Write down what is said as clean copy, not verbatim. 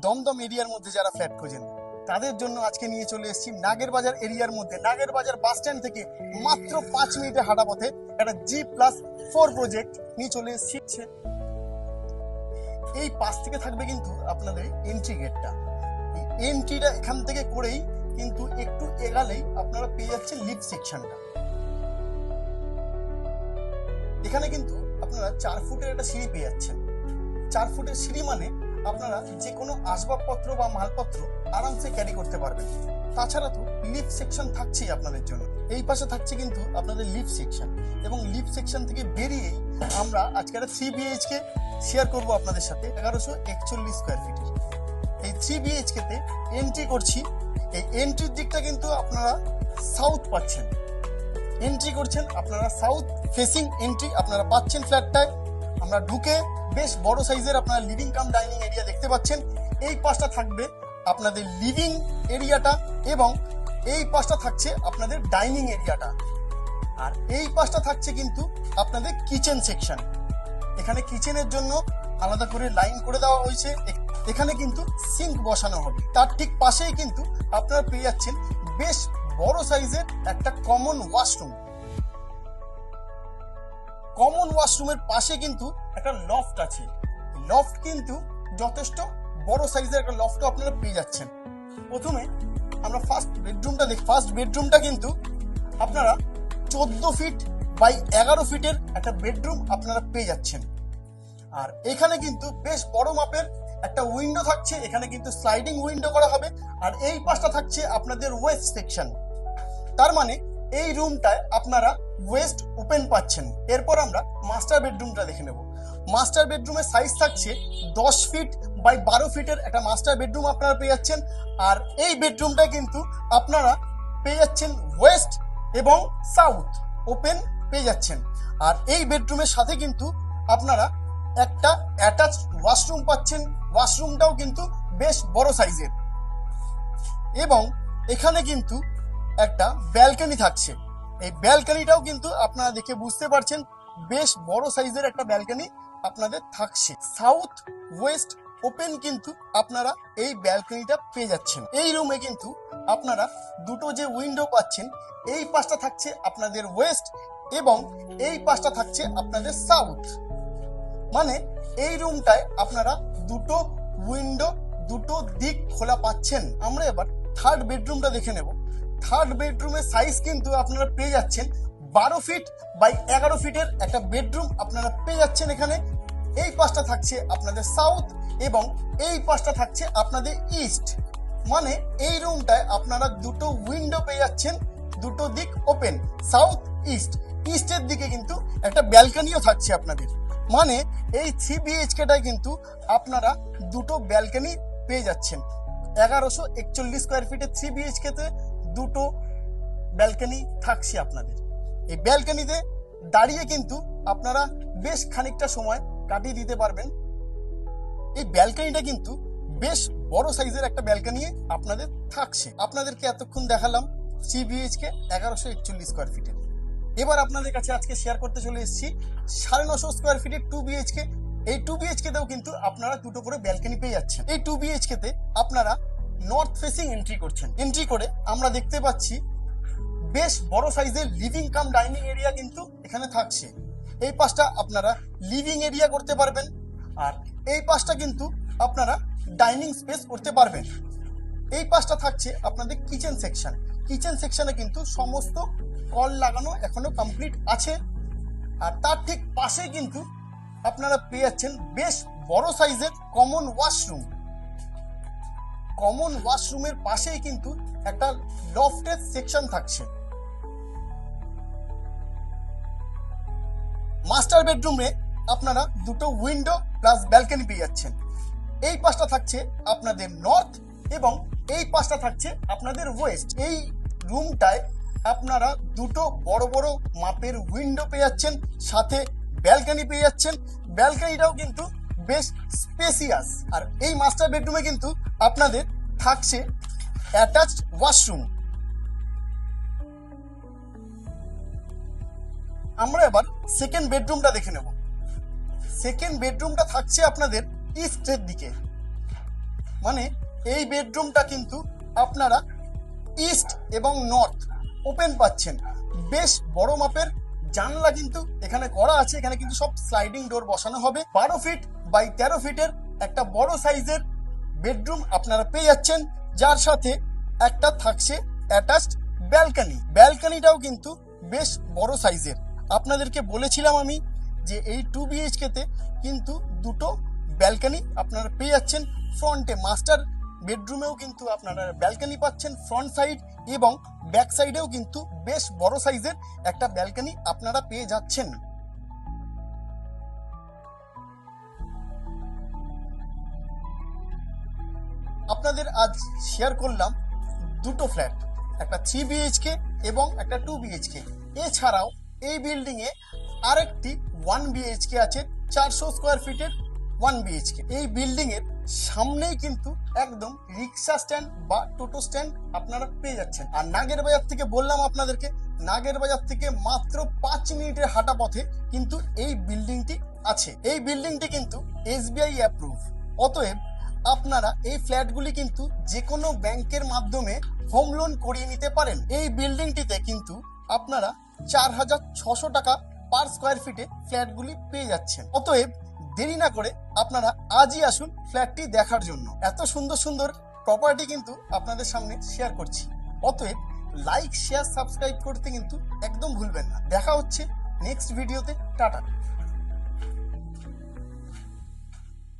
দমদম এরিয়ার মধ্যে যারা ফ্ল্যাট খোঁজেন তাদের জন্য আজকে নিয়ে চলে এসেছি নাগের বাজার এরিয়ার মধ্যে। নাগের বাজার বাস স্ট্যান্ড থেকে মাত্র 5 মিনিটের হাঁটা পথে একটা G+4 প্রজেক্ট নিয়ে চলে এসেছি। এই পাশ থেকে থাকবে কিন্তু আপনাদের এন্ট্রি গেটটা। এই এন্ট্রিটা এখান থেকে করেই কিন্তু একটু এগালেই আপনারা পেয়ে যাচ্ছেন লিফট সেকশনটা। এখানে কিন্তু আপনারা 4 ফুটের একটা সিঁড়ি পেয়ে যাচ্ছেন। 4 ফুটের সিঁড়ি মানে আপনারা যে কোনো আসবাবপত্র বা মালপত্র আরামসে ক্যারি করতে পারবেন। তাছাড়া তো লিফট সেকশন থাকছেই আপনাদের জন্য। এই পাশে থাকছে কিন্তু আপনাদের লিফট সেকশন, এবং লিফট সেকশন থেকে বেরিয়েই আমরা আজকে একটা 3 BHK শেয়ার করব আপনাদের সাথে 1141 স্কোয়ার ফিটের। এই 3 BHK তে এন্ট্রি করছি। এই এন্ট্রির দিকটা কিন্তু আপনারা সাউথ পাচ্ছেন। এন্ট্রি করছেন আপনারা সাউথ ফেসিং এন্ট্রি আপনারা পাচ্ছেন ফ্ল্যাটটায়। আমরা ঢুকে বেশ বড় সাইজের আপনারা লিভিং কাম ডাইনিং এরিয়া দেখতে পাচ্ছেন। এই পাশটা থাকবে আপনাদের লিভিং এরিয়াটা, এবং এই পাশটা থাকছে আপনাদের ডাইনিং এরিয়াটা, আর এই পাশটা থাকছে কিন্তু আপনাদের কিচেন সেকশন। এখানে কিচেনের জন্য আলাদা করে লাইন করে দেওয়া হয়েছে। এখানে কিন্তু সিঙ্ক বসানো হবে। তার ঠিক পাশেই কিন্তু আপনারা পেয়ে যাচ্ছেন বেশ বড় সাইজের একটা কমন ওয়াশরুম। কমন ওয়াশরুমের পাশে কিন্তু একটা লফট আছে। লফট কিন্তু যথেষ্ট বড় সাইজের একটা লফট আপনারা পেয়ে যাচ্ছেন। প্রথমে আমরা ফার্স্ট বেডরুমটা কিন্তু আপনারা 14 ফিট বাই 11 ফিটের একটা বেডরুম আপনারা পেয়ে যাচ্ছেন। আর এখানে কিন্তু বেশ বড় মাপের একটা উইন্ডো থাকছে। এখানে কিন্তু স্লাইডিং উইন্ডো করা হবে। আর এই পাশটা থাকছে আপনাদের ওয়েস্ট সেকশন। তার মানে এই রুমটায় আপনারা ওয়েস্ট ওপেন পাচ্ছেন। এরপর আমরা মাস্টার বেডরুমটা দেখে নেব। মাস্টার বেডরুমের সাইজ থাকছে 10 ফিট বাই 12 ফিটের একটা মাস্টার বেডরুম আপনারা পেয়ে যাচ্ছেন। আর এই বেডরুমটা কিন্তু আপনারা পেয়ে যাচ্ছেন ওয়েস্ট এবং সাউথ ওপেন পেয়ে যাচ্ছেন। আর এই বেডরুমের সাথে কিন্তু আপনারা একটা অ্যাটাচড ওয়াশরুম পাচ্ছেন। ওয়াশরুমটাও কিন্তু বেশ বড় সাইজের, এবং এখানে কিন্তু একটা ব্যালকনি থাকছে। এই ব্যালকনিটাও কিন্তু আপনারা দেখে বুঝতে পারছেন বেশ বড় সাইজের একটা ব্যালকনি আপনাদের থাকছে। সাউথ ওয়েস্ট ওপেন কিন্তু আপনারা এই ব্যালকনিটা পেয়ে যাচ্ছেন। এই রুমে কিন্তু আপনারা দুটো যে উইন্ডো পাচ্ছেন, এই পাশটা থাকছে আপনাদের ওয়েস্ট এবং এই পাশটা থাকছে আপনাদের সাউথ। মানে এই রুমটায় আপনারা দুটো উইন্ডো, দুটো দিক খোলা পাচ্ছেন। আমরা এবার থার্ড বেডরুমটা দেখে নেব। থার্ড বেডরুমের সাইজ কিন্তু আপনারা পেয়ে যাচ্ছেন 12 ফিট বাই 11 ফিটের একটা বেডরুম আপনারা পেয়ে যাচ্ছেন এখানে। এই পাশটা থাকছে আপনাদের সাউথ এবং এই পাশটা থাকছে আপনাদের ইস্ট। মানে এই রুমটায় আপনারা দুটো উইন্ডো পেয়ে যাচ্ছেন, দুটো দিক ওপেন, সাউথ ইস্ট। ইস্টের দিকে কিন্তু একটা ব্যালকনিও থাকছে আপনাদের। মানে এই 3 BHKটায় কিন্তু আপনারা দুটো ব্যালকনি পেয়ে যাচ্ছেন। 1141 স্কোয়ার ফিটের 3 BHKতে দুটো ব্যালকনি থাকছে আপনাদের। এই ব্যালকনিতে দাঁড়িয়ে কিন্তু আপনারা বেশ খানিকটা সময় কাটিয়ে দিতে পারবেন। এই ব্যালকনিটা কিন্তু বেশ বড় সাইজের একটা ব্যালকনি আপনাদের থাকছে। আপনাদেরকে এতক্ষণ দেখালাম 3 BHK 1141 স্কোয়ার ফিটের। এবার আপনাদের কাছে আজকে শেয়ার করতে চলে এসেছি 950 স্কোয়ার ফিটের 2 BHK। এই 2 BHK তেও কিন্তু আপনারা দুটো করে ব্যালকনি পেয়ে যাচ্ছেন। এই 2 BHK তে আপনারা নর্থ ফেসিং এন্ট্রি করছেন। এন্ট্রি করে আমরা দেখতে পাচ্ছি বেশ বড় সাইজের লিভিং কাম ডাইনিং এরিয়া কিন্তু এখানে থাকছে। এই পাশটা আপনারা লিভিং এরিয়া করতে পারবেন, আর এই পাশটা কিন্তু আপনারা ডাইনিং স্পেস করতে পারবেন। এই পাশটা থাকছে আপনাদের কিচেন সেকশন। কিচেন সেকশনে কিন্তু সমস্ত কল লাগানো এখনো কমপ্লিট আছে। আর তার ঠিক পাশে কিন্তু আপনারা পেয়ে যাচ্ছেন বেশ বড় সাইজের কমন ওয়াশরুম। কমন ওয়াশরুমের পাশেই কিন্তু একটা লফটেড সেকশন থাকছে। মাস্টার বেডরুমে আপনারা দুটো উইন্ডো প্লাস ব্যালকনি পেয়ে যাচ্ছেন। এই পাশটা থাকছে আপনাদের নর্থ এবং এই পাশটা থাকছে আপনাদের ওয়েস্ট। এই রুমটায় আপনারা দুটো বড় বড় মাপের উইন্ডো পেয়ে যাচ্ছেন, সাথে ব্যালকনি পেয়ে যাচ্ছেন। ব্যালকনিটাও কিন্তু বেশ স্পেসিয়াস। আর এই মাস্টার বেডরুমে কিন্তু আপনাদের থাকছে অ্যাটাচড ওয়াশরুম। আমরা এবার সেকেন্ড বেডরুমটা দেখে নেব। সেকেন্ড বেডরুমটা থাকছে আপনাদের ইস্টের দিকে। মানে এই বেডরুমটা কিন্তু আপনারা ইস্ট এবং নর্থ ওপেন পাচ্ছেন। বেশ বড় মাপের জানলা কিন্তু এখানে করা আছে। এখানে কিন্তু সব স্লাইডিং ডোর বসানো হবে। 12 ফিট বাই 13 ফিটের একটা বড় সাইজের বেডরুম আপনারা পেয়ে যাচ্ছেন, যার সাথে একটা থাকছে অ্যাটাচড ব্যালকনি। ব্যালকনিটাও কিন্তু বেশ বড় সাইজের। আপনাদেরকে বলেছিলাম আমি যে এই 2 BHK তে কিন্তু দুটো ব্যালকনি আপনারা পেয়ে যাচ্ছেন। ফ্রন্টে মাস্টার বেডরুমেও কিন্তু আপনারা ব্যালকনি পাচ্ছেন ফ্রন্ট সাইড, এবং ব্যাক সাইডেও কিন্তু বেশ বড় সাইজের একটা ব্যালকনি আপনারা পেয়ে যাচ্ছেন। আপনাদের আজ শেয়ার করলাম দুটো ফ্ল্যাট, একটা 3 BHK এবং একটা 2 BHK। এছাড়াও এই বিল্ডিং এ আরেকটি 1 BHK আছে, 400 স্কোয়ার ফিটের 1 BHK। এই বিল্ডিং এর সামনেই কিন্তু একদম রিক্সা স্ট্যান্ড বা টোটো স্ট্যান্ড আপনারা পেয়ে যাচ্ছেন। আর নাগের বাজার থেকে বললাম আপনাদেরকে, নাগের বাজার থেকে মাত্র 5 মিনিটের হাঁটা পথে কিন্তু এই বিল্ডিংটি আছে। এই বিল্ডিংটি কিন্তু SBI অ্যাপ্রুভ। অতএব আপনারা এই ফ্ল্যাটগুলি কিন্তু যে কোনো ব্যাংকের মাধ্যমে হোম লোন করিয়ে নিতে পারেন। এই বিল্ডিংটিতে কিন্তু আপনারা 4,600 টাকা পার স্কোয়ার ফিটে ফ্ল্যাটগুলি পেয়ে যাচ্ছেন। অতএব দেরি না করে আপনারা আজই আসুন ফ্ল্যাটটি দেখার জন্য। এত সুন্দর সুন্দর প্রপার্টি কিন্তু আপনাদের সামনে শেয়ার করছি। অতএব লাইক, শেয়ার, সাবস্ক্রাইব করতে কিন্তু একদম ভুলবেন না। দেখা হচ্ছে নেক্সট ভিডিওতে। টাটা।